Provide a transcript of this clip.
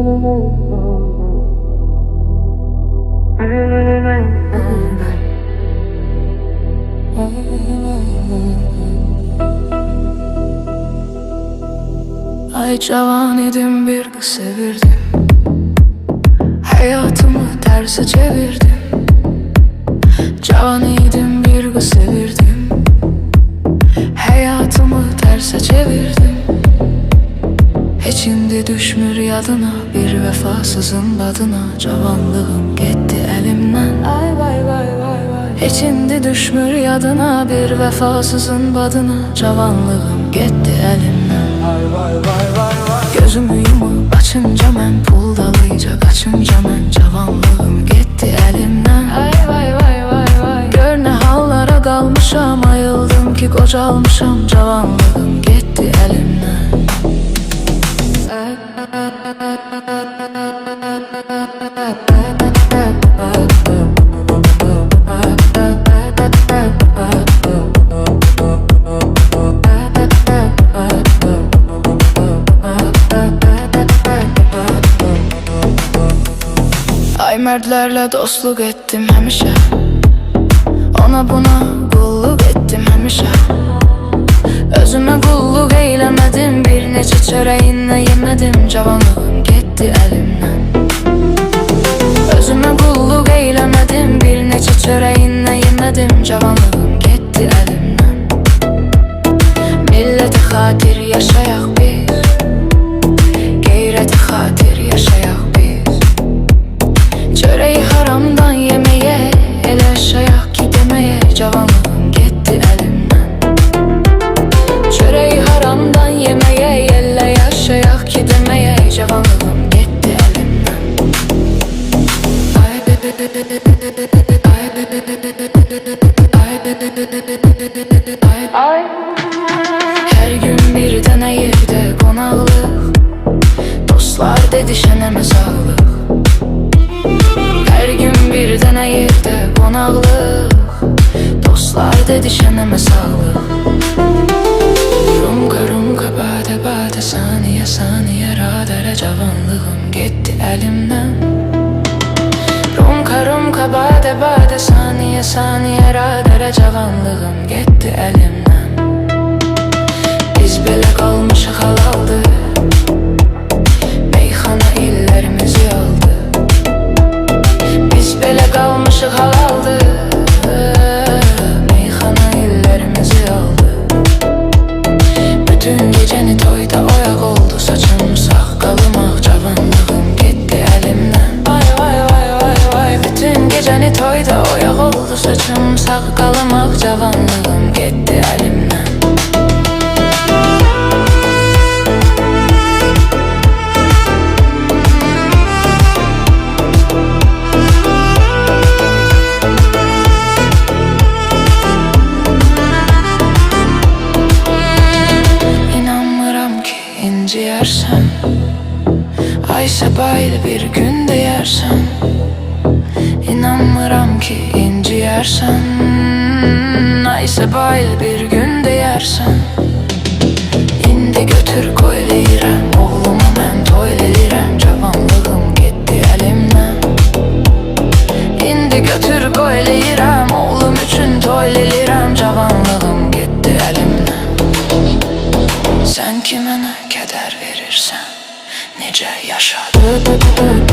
Ay cavan idim, bir kız sevirdim. Hayatımı terse çevirdim. Cavan idim, bir kız sevirdim. Hayatımı terse çevirdim. Hiç indi düşmür yadına, bir vefasızın badına. Cavanlığım gitti elimden. Ay vay vay vay vay. Hiç indi düşmür yadına, bir vefasızın badına. Cavanlığım gitti elimden. Ay vay vay vay vay. Gözümü yumup açınca mən, pul dalayca kaçınca mən. Cavanlığım gitti elimden. Ay vay vay vay vay. Gör ne hallara kalmışam, ayıldım ki kocalmışam. Cavanlığım gitti elimden. Ay mertlerle dostluk ettim həmişə. Ona buna kulluk ettim həmişə. Özüme kulluk eylemedim, bir neçə çörəyinlə yemedim. Cavanlığım gitti elimden. Özüme kulluk eylemedim, bir neçə çörəyinlə yemedim. Cavanlığım gitti elimden. Millete xatir yaşayak biz, geyrete xatir yaşayak biz. Çöreği haramdan yemeye, el yaşayak ki demeye. Cavanlığım gitti elimden. Çöreği haramdan yemeye, elle yaşayak ki demeye. Cavanlığım gitti elimden. Ay. Her gün bir tane yerde konaklık, dostlar dedi şeneme sağlık. Her gün bir tane yerde konaklık, dostlar dedi şeneme sağlık. Rumka rumka bade bade, saniye saniye radere. Cavanlığım gitti elimden. Rumka rumka bade bade, saniye saniye radere. Cavanlığım gitti elimden. Biz belə qalmışıq halaldı, meyxana illərimizi aldı. Biz belə qalmışıq halaldı, meyxana illərimizi aldı. Bütün gecəni toyda oyaq oldu saçım, saqqalım ağ. Cavanlığım gitti elimden. Vay vay vay vay vay. Bütün gecəni toyda oyaq oldu saçım, saqqalım ağ. Cavanlığım gitti elimden. Yersen, ay sabahıyla bir günde yersen. İnanmıram ki inci yersen, ay sabahıyla bir günde yersen. İndi götür koy eləyirəm, oğluma mən toy eləyirəm. Cavanlığım gitti elimden. İndi götür koy eləyirəm, oğlum üçün toy eləyirəm. Cavanlığım gitti elimden. Sen ki mənə kədər verirsən, necə yaşadım.